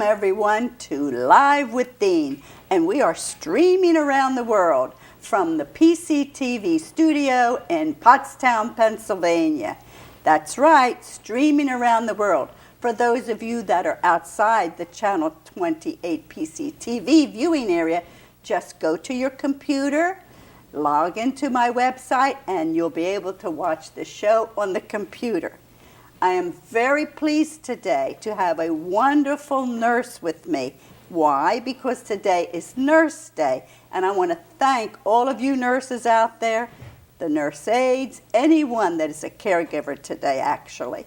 everyone to Live with Dean, and we are streaming around the world from the PCTV studio in Pottstown, Pennsylvania. That's right, streaming around the world. For those of you that are outside the Channel 28 PCTV viewing area, just go to your computer, log into my website, and you'll be able to watch the show on the computer. I am very pleased today to have a wonderful nurse with me. Why? Because today is Nurse Day, and I want to thank all of you nurses out there, the nurse aides, anyone that is a caregiver today, actually,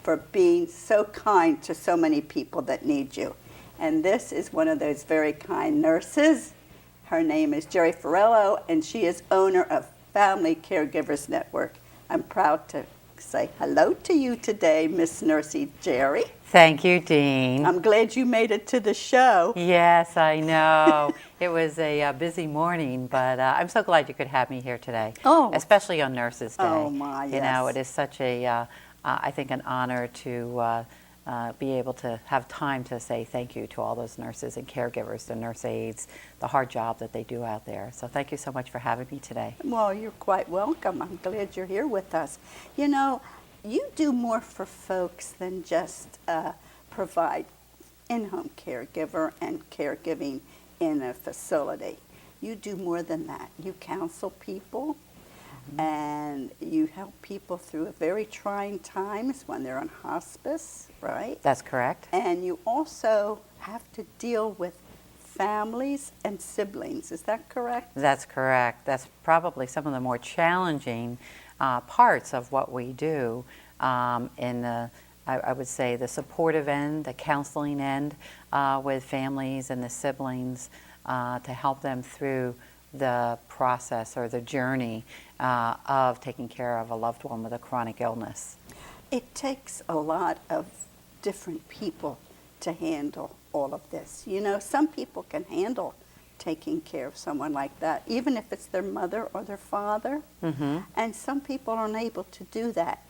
for being so kind to so many people that need you. And this is one of those very kind nurses. Her name is Gerry Fioriglio, and she is owner of Family Caregivers Network. I'm proud to say hello to you today, Miss Nursey Gerry. Thank you, Dean. I'm glad you made it to the show. Yes, I know. It was a busy morning, but I'm so glad you could have me here today, especially on Nurses Day. Oh, my, yes. You know, it is such a, I think, an honor to be able to have time to say thank you to all those nurses and caregivers, the nurse aides, the hard job that they do out there. So thank you so much for having me today. Well, you're quite welcome. I'm glad you're here with us. You know, you do more for folks than just provide in-home caregiver and caregiving in a facility. You do more than that. You counsel people, and you help people through very trying times when they're on hospice, right? That's correct. And you also have to deal with families and siblings. Is that correct? That's correct. That's probably some of the more challenging parts of what we do in the, I would say, the supportive end, the counseling end with families and the siblings to help them through the process or the journey of taking care of a loved one with a chronic illness. It takes a lot of different people to handle all of this. You know, some people can handle taking care of someone like that, even if it's their mother or their father, and some people aren't able to do that.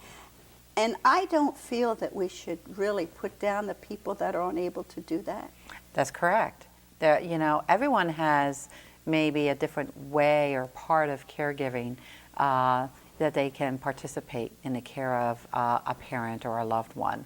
And I don't feel that we should really put down the people that are unable to do that. That's correct. There, you know, everyone has maybe a different way or part of caregiving that they can participate in the care of a parent or a loved one.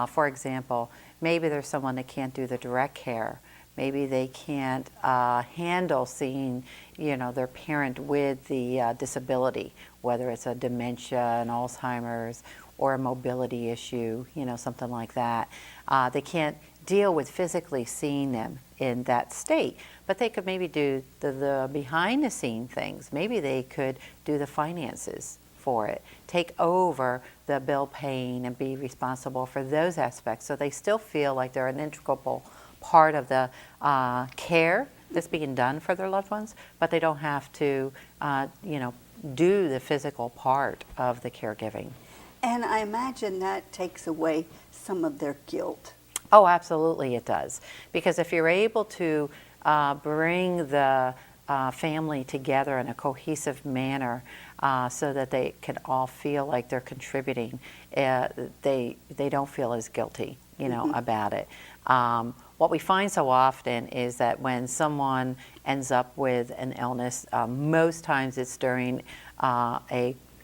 For example, maybe there's someone that can't do the direct care. Maybe they can't handle seeing, you know, their parent with the disability, whether it's a dementia, an Alzheimer's, or a mobility issue, you know, something like that. They can't deal with physically seeing them in that state, but they could maybe do the behind-the-scene things. Maybe they could do the finances for it, take over the bill paying and be responsible for those aspects, so they still feel like they're an integral part of the care that's being done for their loved ones, but they don't have to, you know, do the physical part of the caregiving. And I imagine that takes away some of their guilt. Oh, absolutely it does. Because if you're able to bring the family together in a cohesive manner so that they can all feel like they're contributing, they don't feel as guilty, you know, about it. What we find so often is that when someone ends up with an illness, most times it's during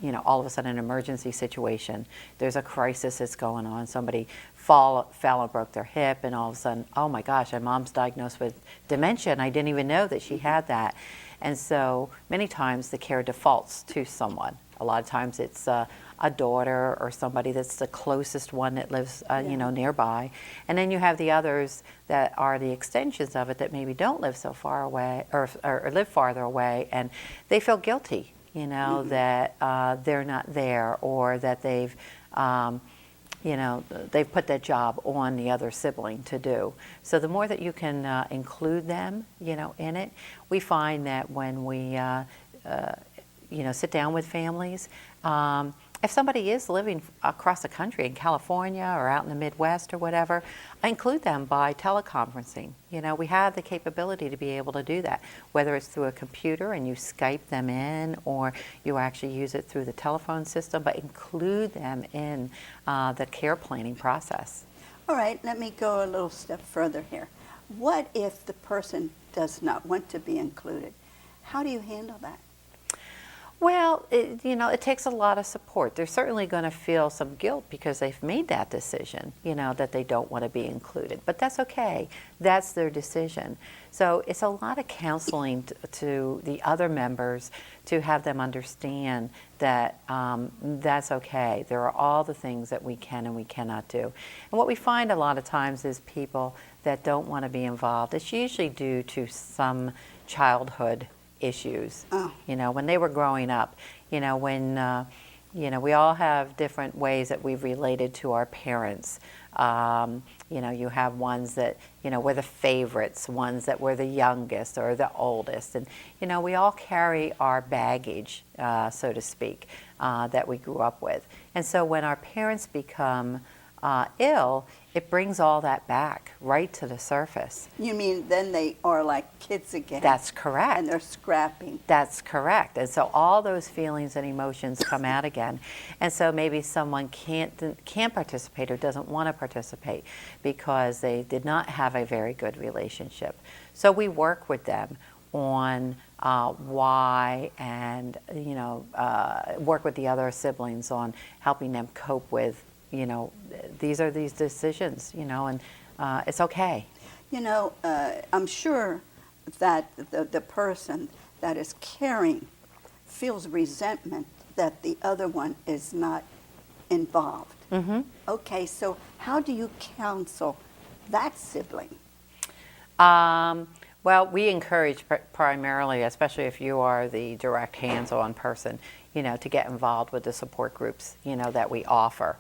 you know, all of a sudden an emergency situation. There's a crisis that's going on. Somebody fell and broke their hip, and all of a sudden, oh my gosh, my mom's diagnosed with dementia, and I didn't even know that she had that. And so many times the care defaults to someone. A lot of times it's a daughter or somebody that's the closest one that lives, you know, nearby. And then you have the others that are the extensions of it that maybe don't live so far away or live farther away, and they feel guilty, you know, that they're not there, or that they've, you know, they've put that job on the other sibling to do. So the more that you can include them, you know, in it, we find that when we, you know, sit down with families, if somebody is living across the country in California or out in the Midwest or whatever, I include them by teleconferencing. You know, we have the capability to be able to do that, whether it's through a computer and you Skype them in, or you actually use it through the telephone system, but include them in the care planning process. All right, let me go a little step further here. What if the person does not want to be included? How do you handle that? Well, it takes a lot of support. They're certainly going to feel some guilt because they've made that decision, that they don't want to be included. But that's okay. That's their decision. So it's a lot of counseling to the other members to have them understand that that's okay. There are all the things that we can and we cannot do. And what we find a lot of times is people that don't want to be involved, it's usually due to some childhood issues. Oh. When they were growing up, when we all have different ways that we've related to our parents. You have ones that were the favorites, ones that were the youngest or the oldest, and we all carry our baggage, so to speak, that we grew up with. And so when our parents become ill, it brings all that back right to the surface. You mean then they are like kids again? That's correct. And they're scrapping. That's correct. And so all those feelings and emotions come out again. And so maybe someone can't participate or doesn't want to participate because they did not have a very good relationship. So we work with them on why, and work with the other siblings on helping them cope with these are these decisions, and it's okay. I'm sure that the person that is caring feels resentment that the other one is not involved. Mm-hmm. Okay, so how do you counsel that sibling? Well, we encourage primarily, especially if you are the direct hands-on person, to get involved with the support groups, that we offer.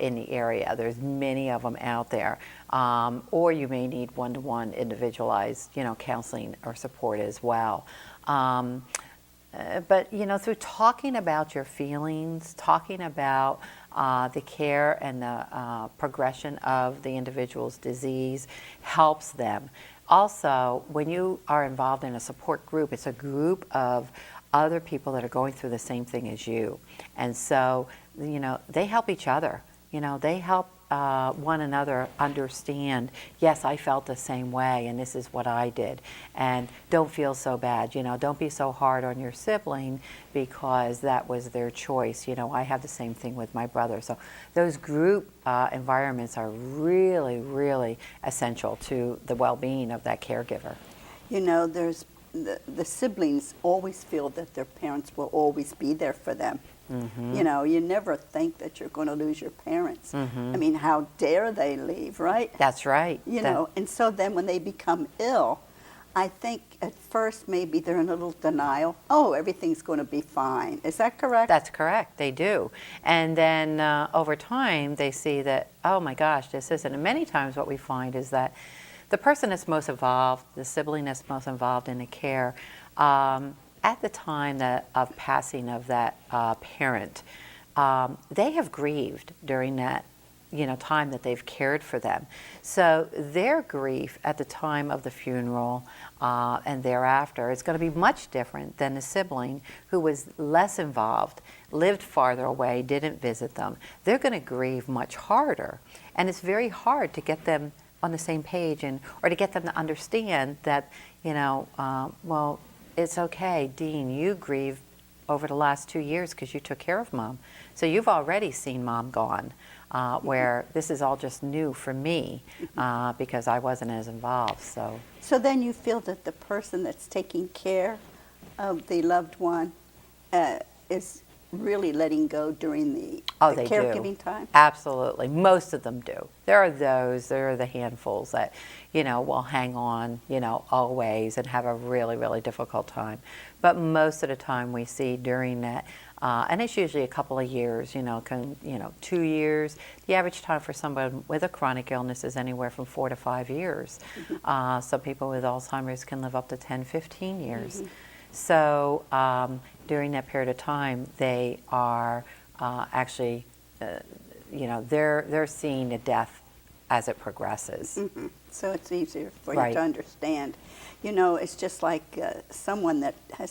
In the area. There's many of them out there. Or you may need one-to-one individualized, counseling or support as well. But, through talking about your feelings, talking about the care and the progression of the individual's disease helps them. Also, when you are involved in a support group, it's a group of other people that are going through the same thing as you. And so, they help each other. They help one another understand, yes, I felt the same way and this is what I did. And don't feel so bad. Don't be so hard on your sibling because that was their choice. I have the same thing with my brother. So those group environments are really, really essential to the well-being of that caregiver. There's the siblings always feel that their parents will always be there for them. Mm-hmm. You never think that you're going to lose your parents. Mm-hmm. I mean, how dare they leave, right? That's right. And so then when they become ill, I think at first maybe they're in a little denial. Oh, everything's going to be fine. Is that correct? That's correct. They do. And then over time, they see that, oh my gosh, this isn't. And many times what we find is that the person that's most involved, the sibling that's most involved in the care, at the time of passing of that parent, they have grieved during that time that they've cared for them. So their grief at the time of the funeral and thereafter is going to be much different than the sibling who was less involved, lived farther away, didn't visit them. They're going to grieve much harder. And it's very hard to get them on the same page or to get them to understand that, well, it's okay, Dean, you grieved over the last 2 years because you took care of Mom. So you've already seen Mom gone, where this is all just new for me because I wasn't as involved. So then you feel that the person that's taking care of the loved one is really letting go during the caregiving time? Absolutely. Most of them do. There are the handfuls that, will hang on, always and have a really, really difficult time. But most of the time we see during that, and it's usually a couple of years, 2 years. The average time for someone with a chronic illness is anywhere from 4 to 5 years. Mm-hmm. Some people with Alzheimer's can live up to 10, 15 years. Mm-hmm. So during that period of time, they are actually, they're seeing a death as it progresses. Mm-hmm. So it's easier for you to understand. It's just like someone that has